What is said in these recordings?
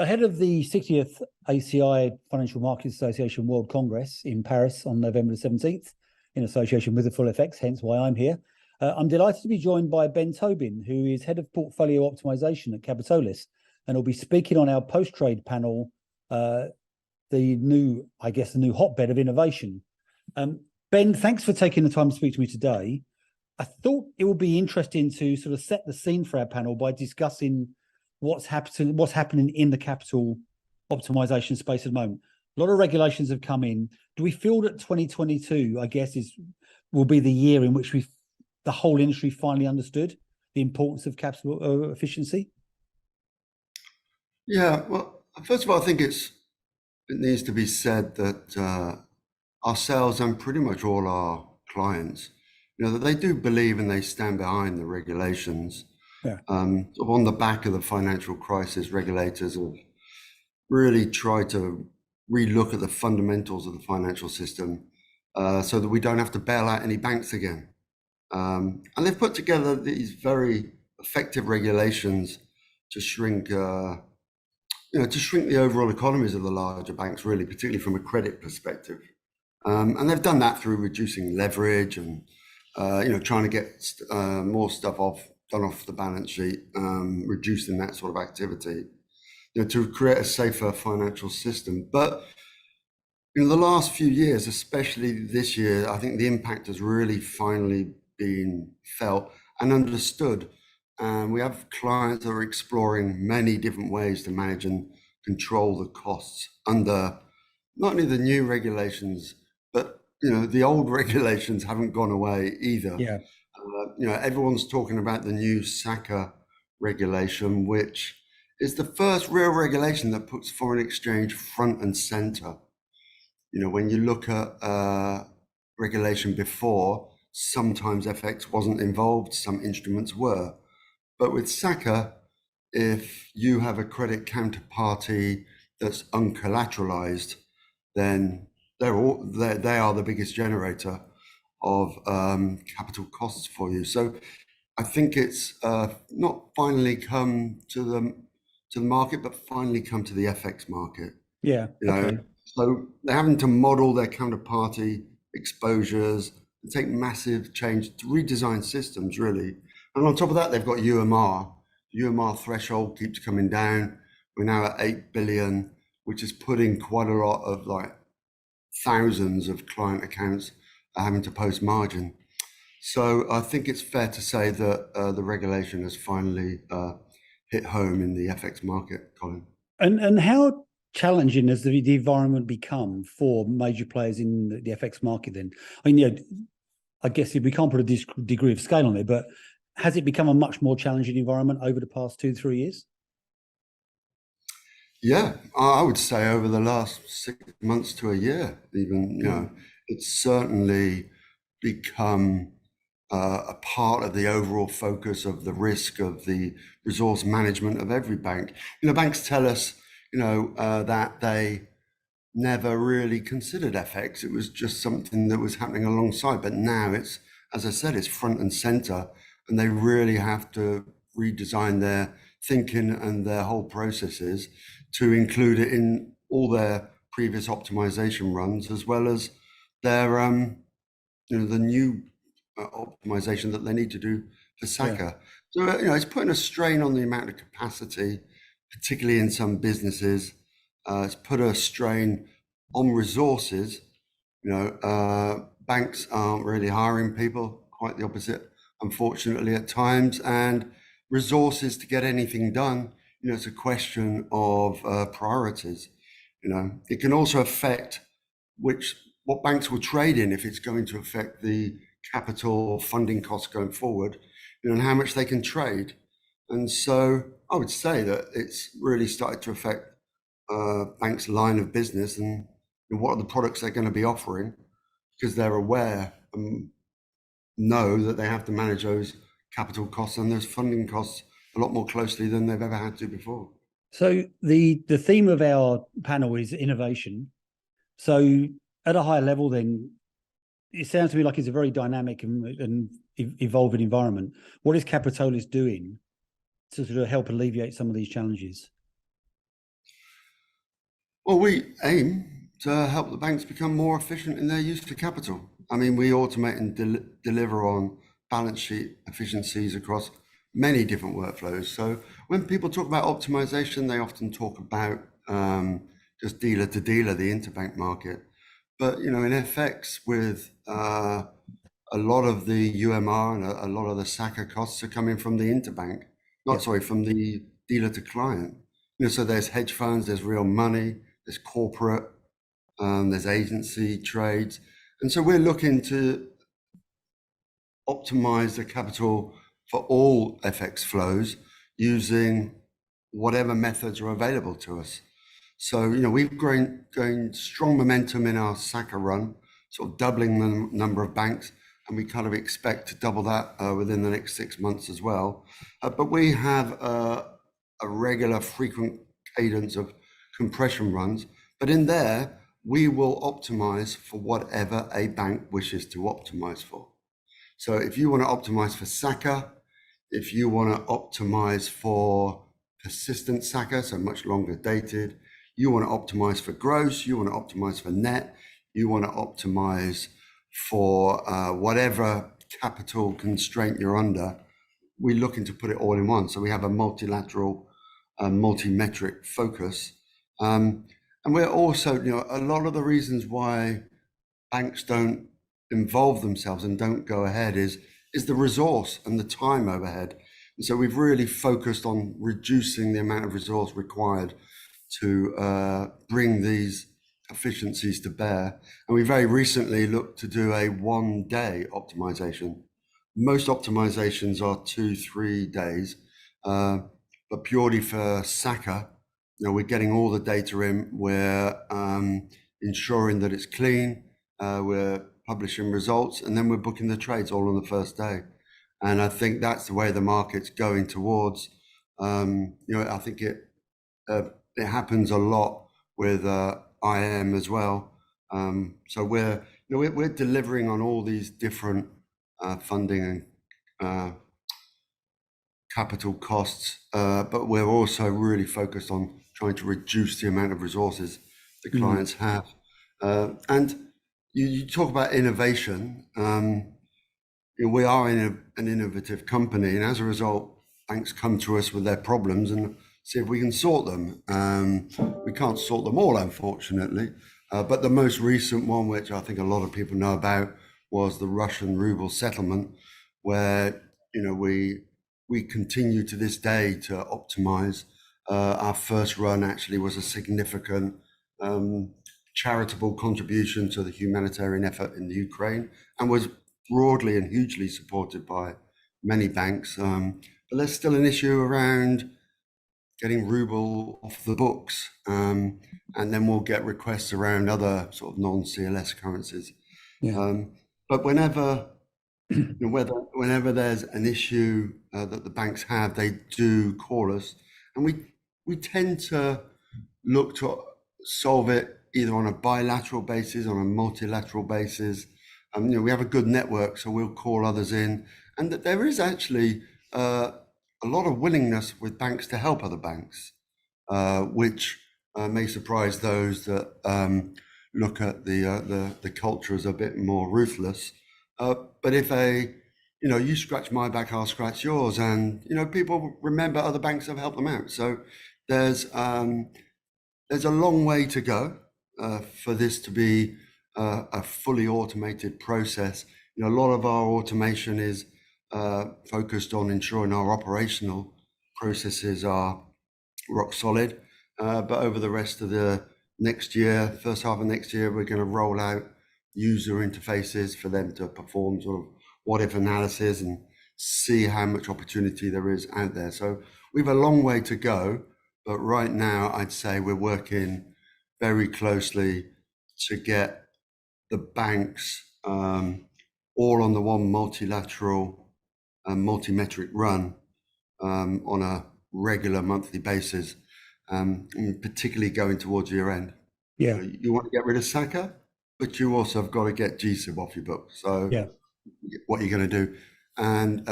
Ahead of the 60th ACI Financial Markets Association World Congress in Paris on November the 17th, in association with the Full FX, hence why I'm here, I'm delighted to be joined by Ben Tobin, who is Head of Portfolio Optimisation at Capitolis, and will be speaking on our post-trade panel, the new hotbed of innovation. Ben, thanks for taking the time to speak to me today. I thought it would be interesting to sort of set the scene for our panel by discussing what's happening in the capital optimization space at the moment. A lot of regulations have come in. Do we feel that 2022, I guess, will be the year in which the whole industry finally understood the importance of capital efficiency? Yeah, well, first of all, I think it needs to be said that ourselves and pretty much all our clients, that they do believe and they stand behind the regulations. Yeah. On the back of the financial crisis, regulators have really tried to relook at the fundamentals of the financial system so that we don't have to bail out any banks again. And they've put together these very effective regulations to shrink, to shrink the overall economies of the larger banks, really, particularly from a credit perspective. And they've done that through reducing leverage and trying to get more stuff done off the balance sheet, reducing that sort of activity, to create a safer financial system. But in the last few years, especially this year, I think the impact has really finally been felt and understood. And we have clients that are exploring many different ways to manage and control the costs under not only the new regulations, but the old regulations haven't gone away either. Yeah. Everyone's talking about the new SACA regulation, which is the first real regulation that puts foreign exchange front and center. When you look at regulation before, sometimes FX wasn't involved, some instruments were. But with SACA, if you have a credit counterparty that's uncollateralized, then they are the biggest generator of capital costs for you. So I think it's not finally come to the market, but finally come to the FX market. Yeah. Okay. So they're having to model their counterparty exposures and take massive change to redesign systems, really. And on top of that, they've got UMR. UMR threshold keeps coming down. We're now at 8 billion, which is putting quite a lot of thousands of client accounts are having to post margin. So I think it's fair to say that the regulation has finally hit home in the FX market, Colin. And how challenging has the environment become for major players in the FX market then? I mean, I guess we can't put a degree of scale on it, but has it become a much more challenging environment over the past 2-3 years? Yeah, I would say over the last 6 months to a year, even, it's certainly become a part of the overall focus of the risk of the resource management of every bank. Banks tell us, that they never really considered FX. It was just something that was happening alongside. But now it's, as I said, it's front and center, and they really have to redesign their thinking and their whole processes to include it in all their previous optimization runs, as well as their, the new optimization that they need to do for SACA. Yeah. So, it's putting a strain on the amount of capacity, particularly in some businesses. It's put a strain on resources. Banks aren't really hiring people, quite the opposite, unfortunately, at times. And resources to get anything done, it's a question of priorities. It can also affect what banks will trade in, if it's going to affect the capital funding costs going forward, and how much they can trade. And so I would say that it's really started to affect banks' line of business and what are the products they're going to be offering, because they're aware and know that they have to manage those capital costs and those funding costs a lot more closely than they've ever had to before. So the theme of our panel is innovation. So at a higher level, then, it sounds to me like it's a very dynamic and evolving environment. What is Capitolis doing to sort of help alleviate some of these challenges? Well, we aim to help the banks become more efficient in their use of capital. I mean, we automate and deliver on balance sheet efficiencies across many different workflows. So when people talk about optimization, they often talk about just dealer to dealer, the interbank market. But in FX, with a lot of the UMR and a lot of the SACA costs are coming from the interbank, Yeah. from the dealer to client. So there's hedge funds, there's real money, there's corporate, there's agency trades. And so we're looking to optimize the capital for all FX flows using whatever methods are available to us. So, we've gained strong momentum in our SACA run, sort of doubling the number of banks, and we kind of expect to double that within the next 6 months as well. But we have a regular, frequent cadence of compression runs. But in there, we will optimize for whatever a bank wishes to optimize for. So if you want to optimize for SACA, if you want to optimize for persistent SACA, so much longer dated, you want to optimize for gross, you want to optimize for net, you want to optimize for whatever capital constraint you're under, we're looking to put it all in one. So we have a multilateral, multi-metric focus. And we're also, a lot of the reasons why banks don't involve themselves and don't go ahead is the resource and the time overhead. And so we've really focused on reducing the amount of resource required to bring these efficiencies to bear. And we very recently looked to do a 1-day optimization. Most optimizations are 2-3 days, but purely for SACA, we're getting all the data in, we're ensuring that it's clean, we're publishing results, and then we're booking the trades all on the first day. And I think that's the way the market's going towards. I think it happens a lot with IM as well. So we're delivering on all these different funding and capital costs, but we're also really focused on trying to reduce the amount of resources the clients have. And you talk about innovation. We are an innovative company, and as a result, banks come to us with their problems and see if we can sort them. We can't sort them all, unfortunately, but the most recent one, which I think a lot of people know about, was the Russian ruble settlement, where we continue to this day to optimize. Our first run actually was a significant charitable contribution to the humanitarian effort in the Ukraine, and was broadly and hugely supported by many banks. But there's still an issue around getting ruble off the books, and then we'll get requests around other sort of non-CLS currencies. Yeah. But whenever there's an issue that the banks have, they do call us, and we tend to look to solve it either on a bilateral basis, on a multilateral basis. We have a good network, so we'll call others in, and that there is actually a lot of willingness with banks to help other banks, which may surprise those that look at the culture as a bit more ruthless. But if you scratch my back, I'll scratch yours, and people remember other banks have helped them out. So there's a long way to go for this to be a fully automated process. A lot of our automation is focused on ensuring our operational processes are rock solid. But over the rest of the next year, first half of next year, we're going to roll out user interfaces for them to perform sort of what-if analysis and see how much opportunity there is out there. So we have a long way to go, but right now I'd say we're working very closely to get the banks all on the one multilateral multi-metric run on a regular monthly basis, and particularly going towards year end. Yeah. You want to get rid of SACA, but you also have got to get GSIB off your book. So Yeah. what are you going to do? And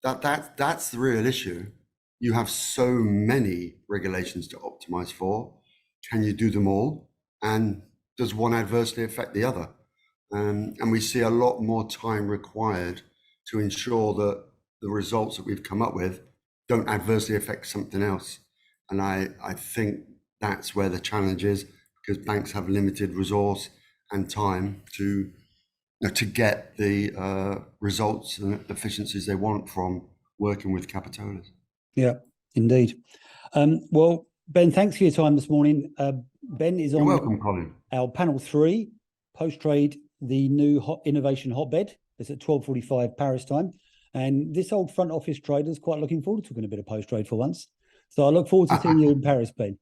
that's the real issue. You have so many regulations to optimize for. can you do them all? And does one adversely affect the other? And we see a lot more time required to ensure that the results that we've come up with don't adversely affect something else. And I think that's where the challenge is, because banks have limited resource and time to get the results and efficiencies they want from working with Capitolis. Yeah, indeed. Well, Ben, thanks for your time this morning. Ben is on You're welcome, Colin. Our panel 3, post-trade, the new innovation hotbed. It's at 12:45 Paris time. And this old front office trader is quite looking forward to talking a bit of post-trade for once. So I look forward to seeing you in Paris, Ben.